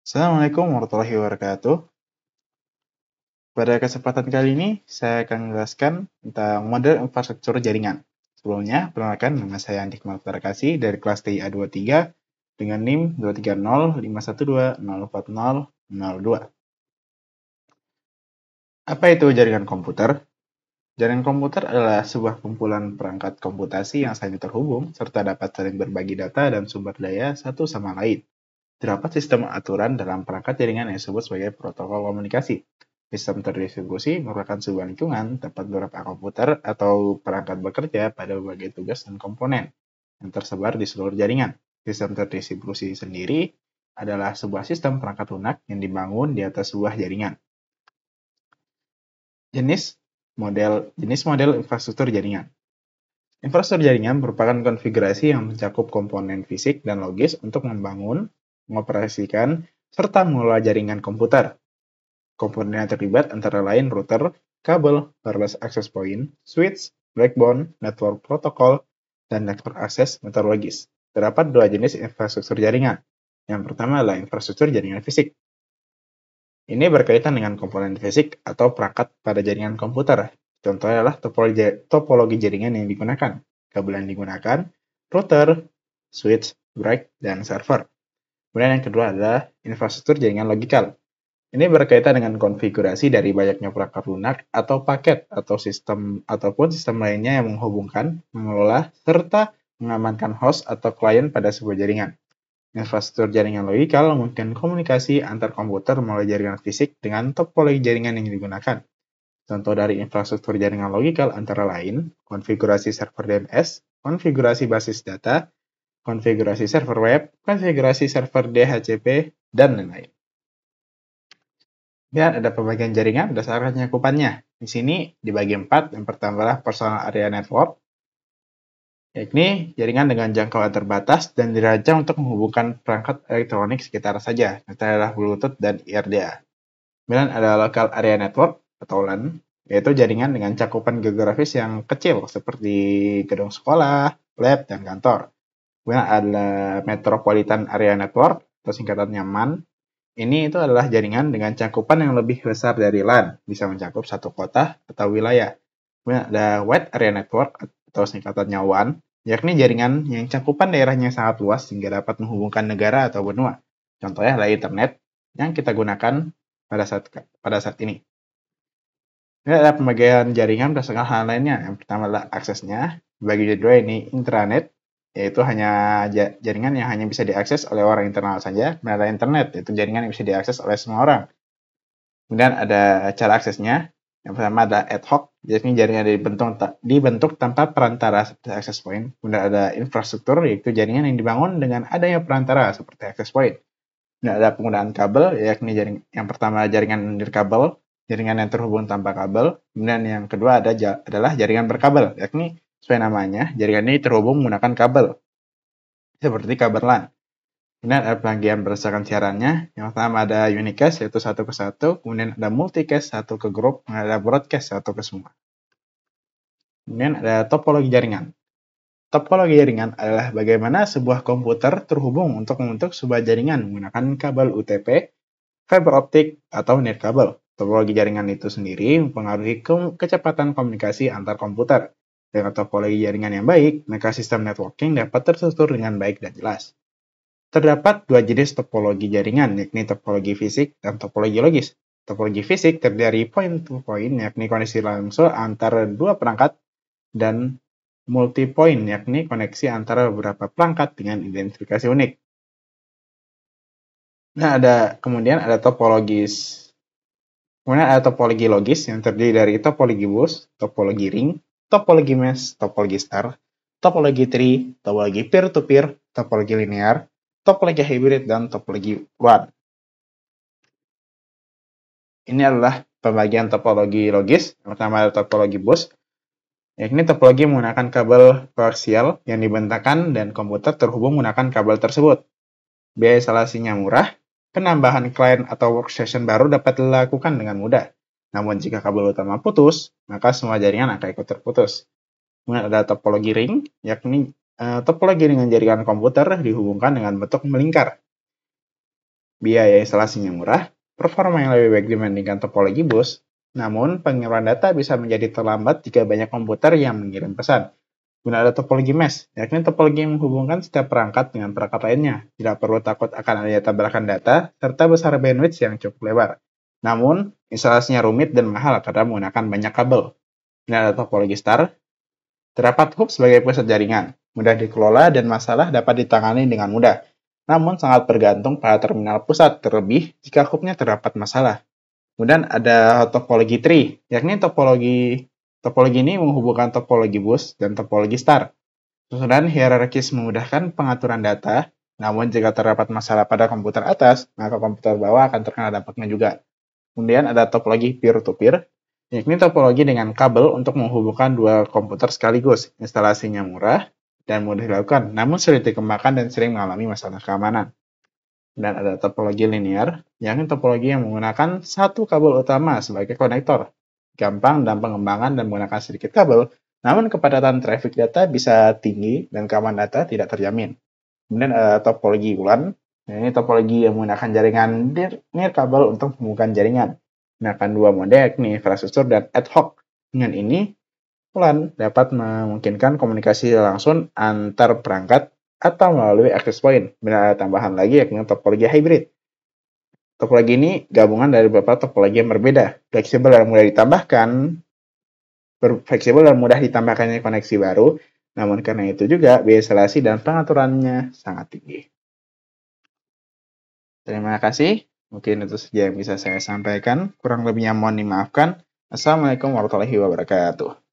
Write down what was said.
Assalamualaikum warahmatullahi wabarakatuh. Pada kesempatan kali ini, saya akan menjelaskan tentang model infrastruktur jaringan. Sebelumnya, perkenalkan nama saya Andik Maltarakasi dari kelas TIA 23 dengan NIM 23051204002. Apa itu jaringan komputer? Jaringan komputer adalah sebuah kumpulan perangkat komputasi yang saling terhubung serta dapat saling berbagi data dan sumber daya satu sama lain. Terdapat sistem aturan dalam perangkat jaringan yang disebut sebagai protokol komunikasi. Sistem terdistribusi merupakan sebuah lingkungan tempat beberapa komputer atau perangkat bekerja pada berbagai tugas dan komponen yang tersebar di seluruh jaringan. Sistem terdistribusi sendiri adalah sebuah sistem perangkat lunak yang dibangun di atas sebuah jaringan. Jenis model infrastruktur jaringan. Infrastruktur jaringan merupakan konfigurasi yang mencakup komponen fisik dan logis untuk membangun, mengoperasikan, serta mengelola jaringan komputer. Komponen yang terlibat antara lain router, kabel, wireless access point, switch, backbone, network protocol, dan network access metodologis. Terdapat dua jenis infrastruktur jaringan. Yang pertama adalah infrastruktur jaringan fisik. Ini berkaitan dengan komponen fisik atau perangkat pada jaringan komputer. Contohnya adalah topologi jaringan yang digunakan, kabel yang digunakan, router, switch, rack, dan server. Kemudian yang kedua adalah infrastruktur jaringan logikal. Ini berkaitan dengan konfigurasi dari banyaknya perangkat lunak atau paket atau sistem lainnya yang menghubungkan, mengelola, serta mengamankan host atau klien pada sebuah jaringan. Infrastruktur jaringan logikal memungkinkan komunikasi antar komputer melalui jaringan fisik dengan topologi jaringan yang digunakan. Contoh dari infrastruktur jaringan logikal antara lain konfigurasi server DNS, konfigurasi basis data, konfigurasi server web, konfigurasi server DHCP, dan lain-lain. Dan ada pembagian jaringan berdasarkan cakupannya. Di sini dibagi 4. Yang pertama adalah personal area network, yakni jaringan dengan jangkauan terbatas dan dirancang untuk menghubungkan perangkat elektronik sekitar saja. Contohnya adalah Bluetooth dan IRDA. Kemudian ada local area network atau LAN, yaitu jaringan dengan cakupan geografis yang kecil seperti gedung sekolah, lab, dan kantor. Kemudian ada metropolitan area network atau singkatannya MAN. Ini itu adalah jaringan dengan cakupan yang lebih besar dari LAN, bisa mencakup satu kota atau wilayah. Kemudian ada Wide Area Network atau singkatannya WAN, yakni jaringan yang cakupan daerahnya sangat luas sehingga dapat menghubungkan negara atau benua. Contohnya adalah internet yang kita gunakan pada saat ini. Ini ada pembagian jaringan berdasarkan hal lainnya. Yang pertama adalah aksesnya. Bagi kedua ini intranet, yaitu hanya jaringan yang hanya bisa diakses oleh orang internal saja. Dan ada internet, yaitu jaringan yang bisa diakses oleh semua orang. Kemudian ada cara aksesnya. Yang pertama ada ad hoc, yakni jaringan dibentuk tanpa perantara seperti access point. Kemudian ada infrastruktur, yaitu jaringan yang dibangun dengan adanya perantara seperti access point. Kemudian ada penggunaan kabel, yakni yang pertama jaringan nirkabel, jaringan yang terhubung tanpa kabel. Kemudian yang kedua adalah jaringan berkabel, yakni sesuai namanya, jaringan ini terhubung menggunakan kabel, seperti kabel LAN. Kemudian ada pembagian berdasarkan siarannya. Yang pertama ada unicast, yaitu satu ke satu. Kemudian ada multicast, satu ke grup. Kemudian ada broadcast, satu ke semua. Kemudian ada topologi jaringan. Topologi jaringan adalah bagaimana sebuah komputer terhubung untuk membentuk sebuah jaringan menggunakan kabel UTP, fiber optik, atau nirkabel. Topologi jaringan itu sendiri mempengaruhi kecepatan komunikasi antar komputer. Dengan topologi jaringan yang baik, maka sistem networking dapat terstruktur dengan baik dan jelas. Terdapat dua jenis topologi jaringan, yakni topologi fisik dan topologi logis. Topologi fisik terdiri dari point-to-point, yakni koneksi langsung antara dua perangkat, dan multi-point, yakni koneksi antara beberapa perangkat dengan identifikasi unik. Nah, kemudian ada topologi logis yang terdiri dari topologi bus, topologi ring, topologi mesh, topologi star, topologi tree, topologi peer-to-peer, topologi linear, topologi hybrid, dan topologi WAN. Ini adalah pembagian topologi logis. Yang pertama adalah topologi bus, yakni topologi menggunakan kabel koaksial yang dibentangkan dan komputer terhubung menggunakan kabel tersebut. Biaya instalasinya murah, penambahan klien atau workstation baru dapat dilakukan dengan mudah. Namun jika kabel utama putus, maka semua jaringan akan ikut terputus. Kemudian ada topologi ring, yakni topologi dengan jaringan komputer dihubungkan dengan bentuk melingkar. biaya instalasinya murah, performa yang lebih baik dibandingkan topologi bus, namun pengiriman data bisa menjadi terlambat jika banyak komputer yang mengirim pesan. Guna ada topologi mesh, yakni topologi yang menghubungkan setiap perangkat dengan perangkat lainnya. Tidak perlu takut akan adanya tabrakan data, serta besar bandwidth yang cukup lebar. Namun, instalasinya rumit dan mahal karena menggunakan banyak kabel. Ini ada topologi star. Terdapat hub sebagai pusat jaringan, mudah dikelola dan masalah dapat ditangani dengan mudah. Namun sangat bergantung pada terminal pusat, terlebih jika hubnya terdapat masalah. Kemudian ada topologi tree, yakni topologi ini menghubungkan topologi bus dan topologi star. Susunan hierarkis memudahkan pengaturan data, namun jika terdapat masalah pada komputer atas, maka komputer bawah akan terkena dampaknya juga. Kemudian ada topologi peer-to-peer, yakni topologi dengan kabel untuk menghubungkan dua komputer sekaligus. Instalasinya murah dan mudah dilakukan, namun sulit dikembangkan dan sering mengalami masalah keamanan. Dan ada topologi linear, yakni topologi yang menggunakan satu kabel utama sebagai konektor. Gampang dalam pengembangan dan menggunakan sedikit kabel, namun kepadatan traffic data bisa tinggi dan keamanan data tidak terjamin. Kemudian ada topologi WLAN, ini topologi yang menggunakan jaringan nirkabel untuk menghubungkan jaringan. Menggunakan dua mode yakni infrastruktur dan ad hoc. Dengan ini, WLAN dapat memungkinkan komunikasi langsung antar perangkat atau melalui access point. Kemudian ada tambahan lagi yakni topologi hybrid. Topologi ini gabungan dari beberapa topologi yang berbeda, fleksibel dan mudah ditambahkannya koneksi baru, namun karena itu juga biaya instalasi dan pengaturannya sangat tinggi. Terima kasih, mungkin itu saja yang bisa saya sampaikan, kurang lebihnya mohon dimaafkan. Assalamualaikum warahmatullahi wabarakatuh.